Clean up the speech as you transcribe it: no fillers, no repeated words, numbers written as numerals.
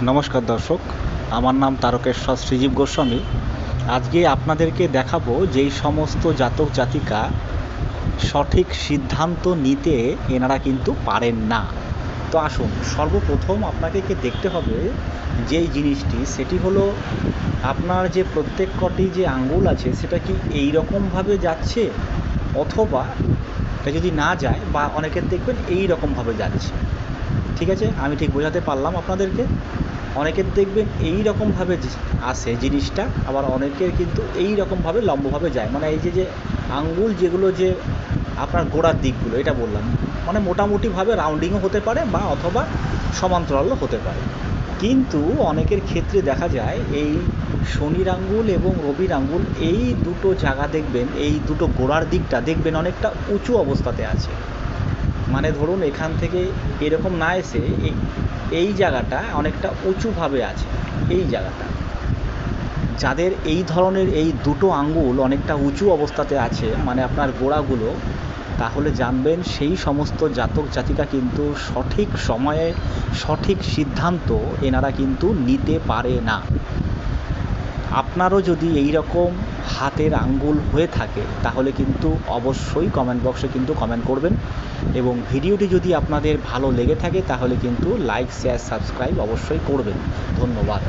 নমস্কার দর্শক, আমার নাম তারকেশ্বর শ্রীজীব গোস্বামী। আজকে আপনাদেরকে দেখাবো যেই সমস্ত জাতক জাতিকা সঠিক সিদ্ধান্ত নিতে এনারা কিন্তু পারেন না। তো আসুন, সর্বপ্রথম আপনাকে দেখতে হবে যেই জিনিসটি, সেটি হলো আপনার যে প্রত্যেক কটি যে আঙ্গুল আছে সেটা কি এই রকমভাবে যাচ্ছে, অথবা এটা যদি না যায় বা অনেকের দেখবেন এই রকমভাবে যাচ্ছে। ঠিক আছে, আমি ঠিক বোঝাতে পারলাম আপনাদেরকে। অনেকের দেখবেন এই রকমভাবে আসে জিনিসটা, আবার অনেকের কিন্তু এই রকমভাবে লম্বভাবে যায়। মানে এই যে আঙ্গুল যেগুলো যে আপনার গোড়ার দিকগুলো, এটা বললাম, মানে মোটামুটিভাবে রাউন্ডিংও হতে পারে বা অথবা সমান্তরালও হতে পারে। কিন্তু অনেকের ক্ষেত্রে দেখা যায় এই শনির আঙ্গুল এবং রবির আঙ্গুল, এই দুটো জায়গা দেখবেন, এই দুটো গোড়ার দিকটা দেখবেন অনেকটা উঁচু অবস্থাতে আছে। মানে ধরুন এখান থেকে এরকম না এসে এই জায়গাটা অনেকটা উঁচুভাবে আছে। এই জায়গাটা যাদের এই ধরনের এই দুটো আঙ্গুল অনেকটা উঁচু অবস্থাতে আছে, মানে আপনার গোড়াগুলো, তাহলে জানবেন সেই সমস্ত জাতক জাতিকা কিন্তু সঠিক সময়ে সঠিক সিদ্ধান্ত এনারা কিন্তু নিতে পারে না। আপনারও যদি এই রকম হাতের আঙ্গুল হয়ে থাকে তাহলে কিন্তু অবশ্যই কমেন্ট বক্সে কিন্তু কমেন্ট করবেন, এবং ভিডিওটি যদি আপনাদের ভালো লেগে থাকে তাহলে কিন্তু লাইক, শেয়ার, সাবস্ক্রাইব অবশ্যই করবেন। ধন্যবাদ।